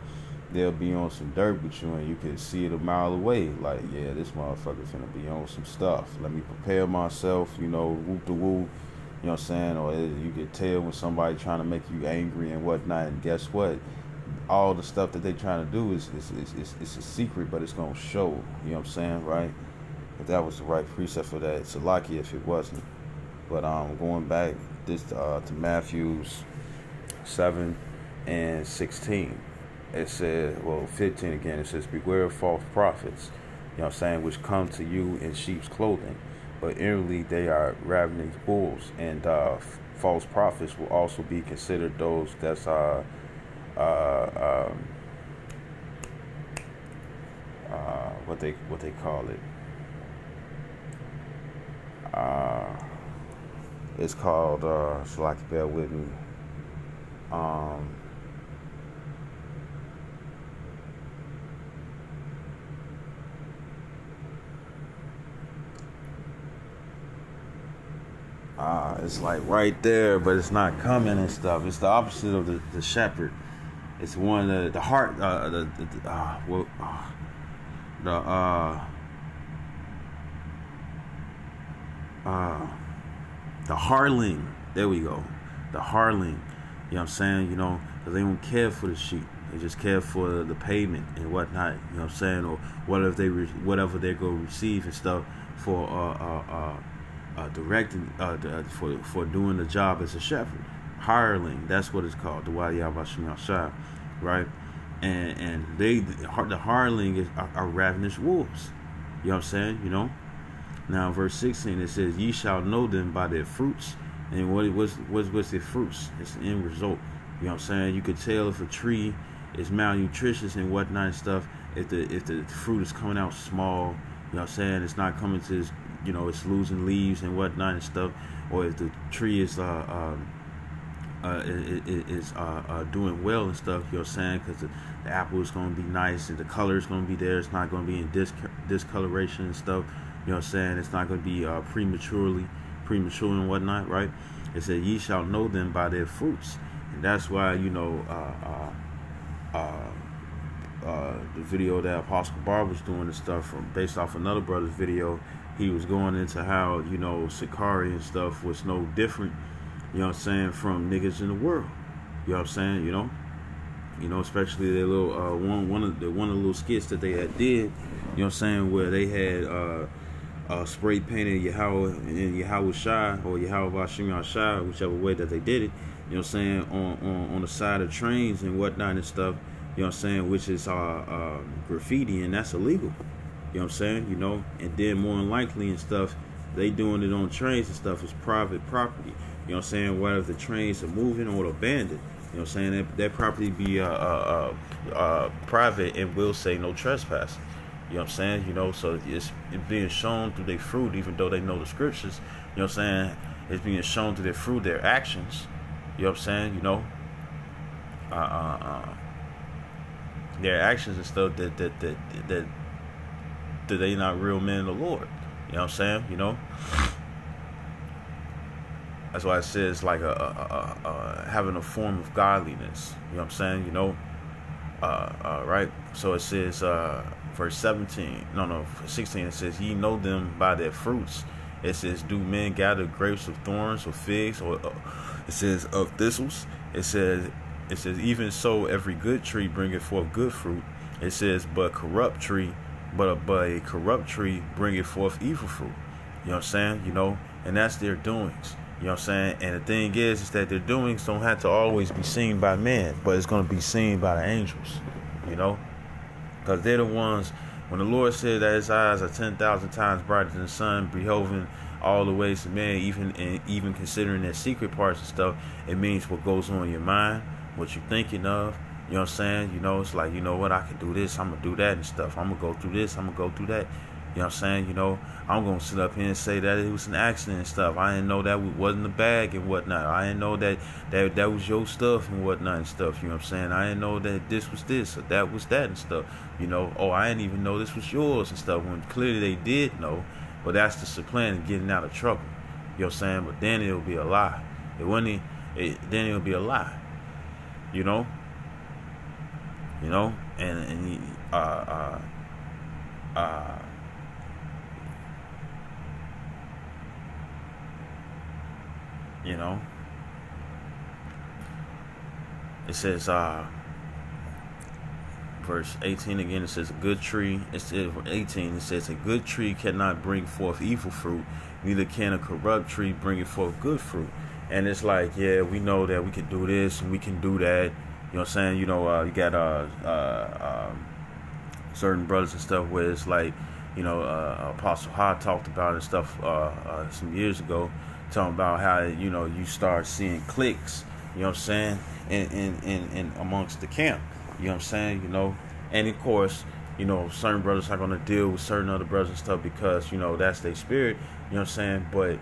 They'll be on some dirt with you and you can see it a mile away. Like, yeah, this motherfucker finna be on some stuff. Let me prepare myself, you know, whoop the whoop, you know what I'm saying? Or you could tell when somebody trying to make you angry and whatnot. And guess what? All the stuff that they trying to do is a secret, but it's gonna show, you know what I'm saying, right? If that was the right precept for that, it's a lucky if it wasn't. But going back this to Matthews 7 and 16, it said, well, 15 again, it says, beware of false prophets, you know what I'm saying, which come to you in sheep's clothing, but inwardly they are ravening wolves. And false prophets will also be considered those that's what they call it, It's called, so like, bear with me. Um, it's like right there, but it's not coming and stuff. It's the opposite of the shepherd. It's one of the heart, the harling. There we go. The harling. You know what I'm saying? You know, because they don't care for the sheep. They just care for the payment and whatnot. You know what I'm saying? Or whatever they go receive and stuff for directing for doing the job as a shepherd. Hireling. That's what it's called. The Wadi Abashim Shah, right? And the hireling are ravenous wolves. You know what I'm saying? You know. Now, verse 16, it says, "Ye shall know them by their fruits." And what's their fruits? It's the end result. You know what I'm saying? You could tell if a tree is malnutritious and whatnot and stuff. If the fruit is coming out small, you know what I'm saying? It's not coming to its, you know, it's losing leaves and whatnot and stuff. Or if the tree is doing well and stuff, you know what I'm saying? Because the apple is going to be nice and the color is going to be there. It's not going to be in discoloration and stuff. You know what I'm saying? It's not going to be premature and whatnot, right? It said, "Ye shall know them by their fruits." And that's why, you know, the video that Apostle Bar was doing and stuff based off another brother's video, he was going into how, you know, Sakari and stuff was no different, you know what I'm saying, from niggas in the world. You know what I'm saying? You know, especially their little one of the little skits that they had did, you know what I'm saying, where they had spray painted Yahweh and Yahweh Shai or Yahweh Bashim Shai, whichever way that they did it, you know what I'm saying, on the side of trains and whatnot and stuff, you know what I'm saying, which is graffiti, and that's illegal. You know what I'm saying, you know, and then more than likely and stuff, they doing it on trains and stuff is private property. You know what I'm saying, whether the trains are moving or abandoned, you know what I'm saying, that property be private and will say no trespassing. You know what I'm saying? You know, so it's being shown through their fruit, even though they know the scriptures. You know what I'm saying? It's being shown through their fruit, their actions. You know what I'm saying? You know, their actions and stuff that they not real men of the Lord. You know what I'm saying? You know, that's why it says like having a form of godliness. You know what I'm saying? You know, right? So it says. Verse 16, it says, "Ye know them by their fruits." It says, "Do men gather grapes of thorns or figs?" Or it says, "Of thistles." It says, "Even so, every good tree bringeth forth good fruit." It says, but a corrupt tree bringeth forth evil fruit. You know what I'm saying? You know, and that's their doings. You know what I'm saying? And the thing is that their doings don't have to always be seen by men, but it's going to be seen by the angels. You know? Because they're the ones, when the Lord said that his eyes are 10,000 times brighter than the sun, beholding all the ways of man, even considering their secret parts and stuff, it means what goes on in your mind, what you're thinking of. You know what I'm saying? You know, it's like, you know what, I can do this, I'm going to do that and stuff. I'm going to go through this, I'm going to go through that. You know what I'm saying? You know, I'm going to sit up here and say that it was an accident and stuff. I didn't know that wasn't a bag and whatnot. I didn't know that was your stuff and whatnot and stuff. You know what I'm saying? I didn't know that this was this or that was that and stuff. You know, oh, I didn't even know this was yours and stuff. When clearly they did know. But that's the supplanting, getting out of trouble. You know what I'm saying? But then it'll be a lie. Then it'll be a lie. You know? You know? You know, it says, verse 18 again, it says, a good tree, it says, 18, it says, a good tree cannot bring forth evil fruit, neither can a corrupt tree bring forth good fruit. And it's like, yeah, we know that we can do this and we can do that. You know what I'm saying? You know, you got certain brothers and stuff where it's like, you know, Apostle Ha talked about it and stuff some years ago, talking about how, you know, you start seeing cliques, you know what I'm saying, in amongst the camp, you know what I'm saying, you know, and of course, you know, certain brothers are going to deal with certain other brothers and stuff because, you know, that's their spirit, you know what I'm saying, but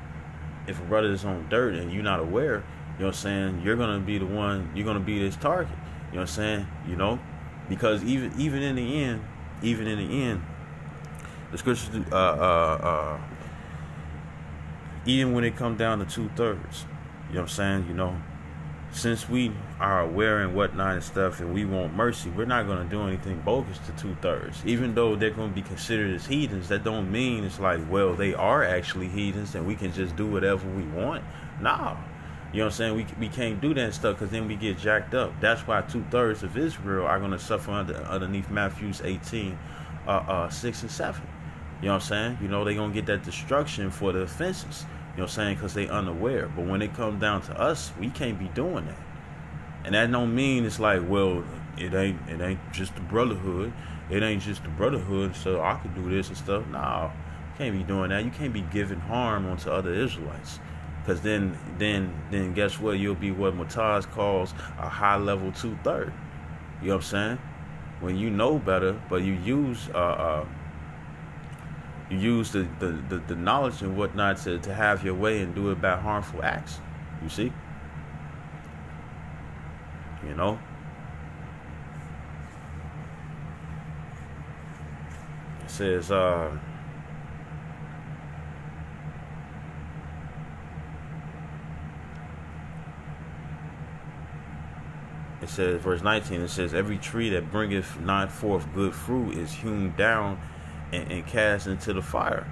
if a brother is on dirt and you're not aware, you know what I'm saying, you're gonna be the one, you're gonna be this target. You know what I'm saying? You know, because even in the end, the scriptures, even when it comes down to 2/3, you know what I'm saying? You know, since we are aware and whatnot and stuff, and we want mercy, we're not going to do anything bogus to 2/3. Even though they're going to be considered as heathens, that don't mean it's like, well, they are actually heathens and we can just do whatever we want. Nah. You know what I'm saying? We can't do that stuff because then we get jacked up. That's why 2/3 of Israel are going to suffer underneath Matthews 18, 6 and 7. You know what I'm saying? You know, they're going to get that destruction for the offenses. You know what I'm saying? Because they unaware. But when it comes down to us, we can't be doing that. And that don't mean it's like, well, it ain't just the brotherhood. It ain't just the brotherhood, so I could do this and stuff. No, you can't be doing that. You can't be giving harm onto other Israelites. Because then guess what? You'll be what Mataz calls a high-level 2/3. You know what I'm saying? When you know better, but you use the knowledge and whatnot to have your way and do it by harmful acts. You see? You know? It says, it says, verse 19, it says, every tree that bringeth not forth good fruit is hewn down and cast into the fire.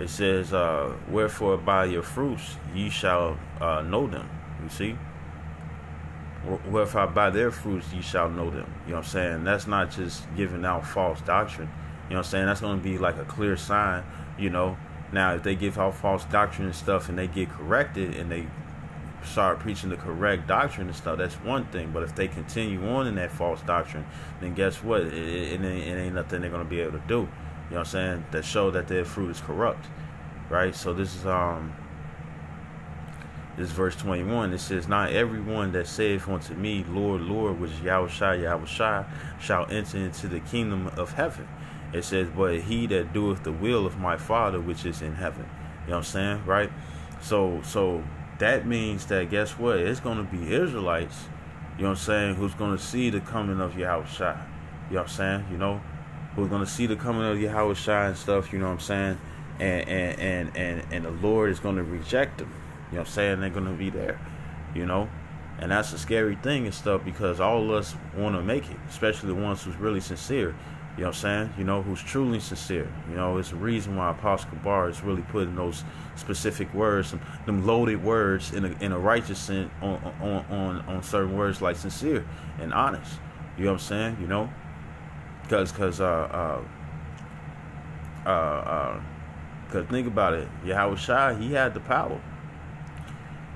It says, wherefore by your fruits ye shall know them. You see? Wherefore by their fruits ye shall know them. You know what I'm saying? That's not just giving out false doctrine. You know what I'm saying? That's going to be like a clear sign, you know. Now, if they give out false doctrine and stuff and they get corrected and they start preaching the correct doctrine and stuff, that's one thing. But if they continue on in that false doctrine, then guess what? It ain't nothing they're going to be able to do. You know what I'm saying? That show that their fruit is corrupt. Right? So this is verse 21. It says, not everyone that saith unto me, Lord, Lord, which Yahushua shall enter into the kingdom of heaven. It says, but he that doeth the will of my Father which is in heaven. You know what I'm saying? Right? So that means that, guess what? It's going to be Israelites, you know what I'm saying, who's going to see the coming of Yahushua. You know what I'm saying? You know, who's going to see the coming of Yahushua and stuff, you know what I'm saying? And the Lord is going to reject them. You know what I'm saying? They're going to be there, you know? And that's a scary thing and stuff, because all of us want to make it, especially the ones who's really sincere. You know what I'm saying? You know, who's truly sincere. You know, it's a reason why Apostle Kabar is really putting those specific words, them loaded words in a righteous sense on certain words like sincere and honest. You know what I'm saying? You know? Because think about it. Yahushua, he had the power.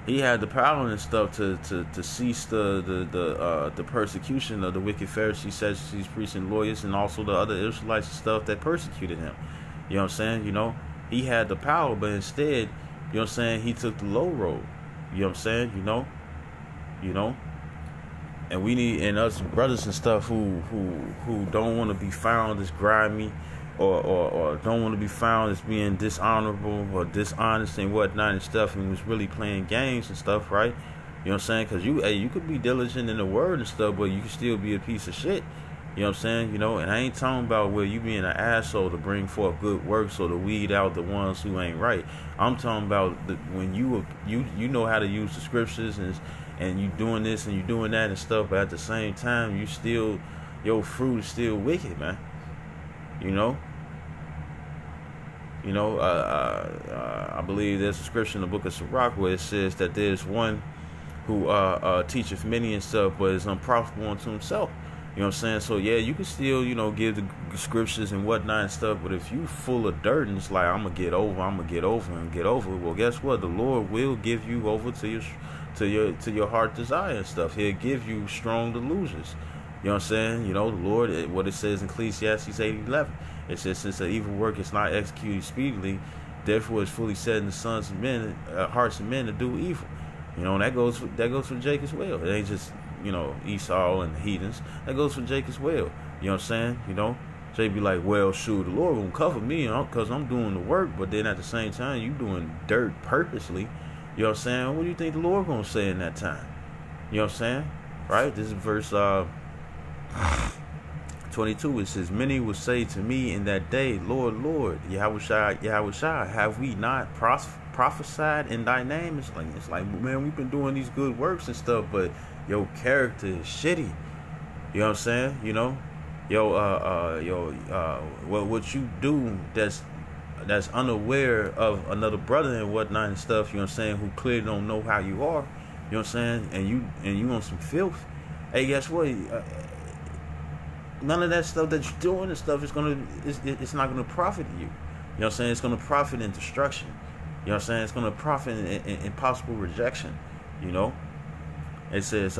He had the power and stuff to cease the persecution of the wicked Pharisees, Sadducees, priests, and lawyers, and also the other Israelites and stuff that persecuted him. You know what I'm saying? You know, he had the power, but instead, you know what I'm saying, he took the low road. You know what I'm saying? You know, and we need, and us brothers and stuff who don't want to be found as grimy, or don't want to be found as being dishonorable or dishonest and whatnot and stuff, and was really playing games and stuff, right? You know what I'm saying? Because you could be diligent in the word and stuff, but you can still be a piece of shit. You know what I'm saying? You know, and I ain't talking about where you being an asshole to bring forth good works or to weed out the ones who ain't right. I'm talking about when you know how to use the scriptures and you doing this and you doing that and stuff, but at the same time you still, your fruit is still wicked, man. You know, I believe there's a scripture in the book of Sirach where it says that there's one who teacheth many and stuff, but is unprofitable unto himself. You know what I'm saying? So yeah, you can still, you know, give the scriptures and whatnot and stuff, but if you full of dirt and it's like, I'm gonna get over, well, guess what? The Lord will give you over to your heart desire and stuff. He'll give you strong delusions. You know what I'm saying? You know, the Lord, what it says in Ecclesiastes 8:11, it says, since the evil work is not executed speedily, therefore it's fully set in the sons of men, hearts of men to do evil. You know, and that goes for Jake as well. It ain't just, you know, Esau and the heathens. That goes for Jake as well. You know what I'm saying? You know, So they be like, well, shoot, the Lord won't cover me because I'm doing the work, but then at the same time, you doing dirt purposely. You know what I'm saying? What do you think the Lord gonna say in that time? You know what I'm saying? Right? This is verse 22. It says, many will say to me in that day, Lord, Lord, Yahushua, have we not prophesied in thy name? It's like, man, we've been doing these good works and stuff, but your character is shitty. You know what I'm saying? You know, what you do that's unaware of another brother and whatnot and stuff. You know what I'm saying? Who clearly don't know how you are. You know what I'm saying? And you on some filth. Hey, guess what? None of that stuff that you're doing and stuff it's not gonna profit you. You know what I'm saying? It's gonna profit in destruction. You know what I'm saying? It's gonna profit in possible rejection. You know? It says,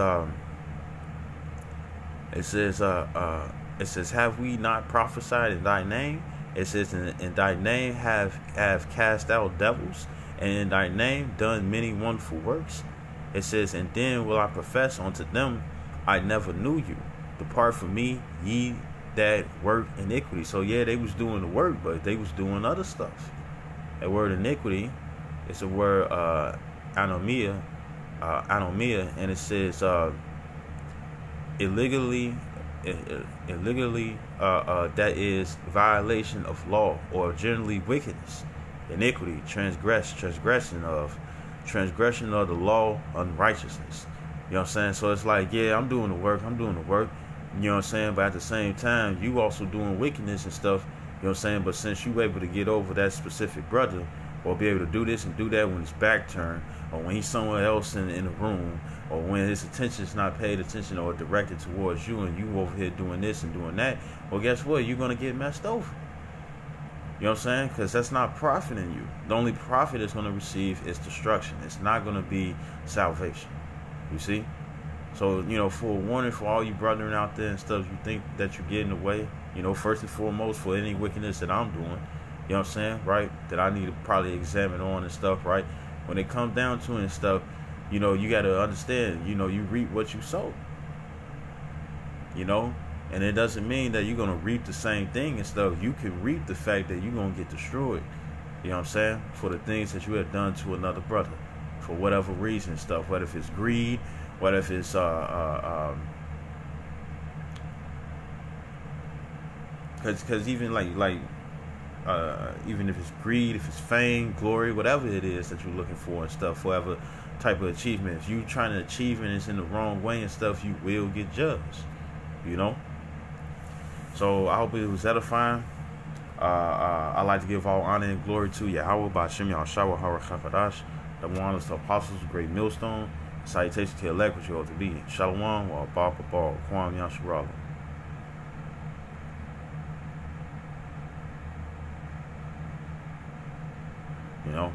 have we not prophesied in thy name? It says, in thy name have cast out devils, and in thy name done many wonderful works. It says, and then will I profess unto them, I never knew you. Depart from me, ye that work iniquity. So yeah, they was doing the work, but they was doing other stuff. That word iniquity, it's a word anomia, and it says illegally, that is violation of law, or generally wickedness, iniquity, transgression of the law, unrighteousness. You know what I'm saying? So it's like, yeah, I'm doing the work. You know what I'm saying? But at the same time, you also doing wickedness and stuff. You know what I'm saying? But since you able to get over that specific brother, or be able to do this and do that when his back turned, or when he's somewhere else in the room, or when his attention is not paid attention or directed towards you, and you over here doing this and doing that, well, guess what? You're going to get messed over. You know what I'm saying? Because that's not profiting you. The only profit it's going to receive is destruction. It's not going to be salvation. You see? So, you know, for a warning for all you brethren out there and stuff, you think that you're getting away, you know, first and foremost, for any wickedness that I'm doing, you know what I'm saying, right, that I need to probably examine on and stuff, right? When it comes down to it and stuff, you know, you got to understand, you know, you reap what you sow, you know, and it doesn't mean that you're going to reap the same thing and stuff. You can reap the fact that you're going to get destroyed, you know what I'm saying, for the things that you have done to another brother, for whatever reason and stuff, whether if it's greed, whether if it's because even like even if it's greed, if it's fame, glory, whatever it is that you're looking for and stuff, whatever type of achievement, if you trying to achieve and it's in the wrong way and stuff, you will get judged, you know. So I hope it was edifying. I like to give all honor and glory to Yahweh by Shem Yahshua Harakakadash, the one of the apostles, great millstone. Salutations to elect what you ought to be. Shalom wa Barakabal, Kwam Yasharala. You know?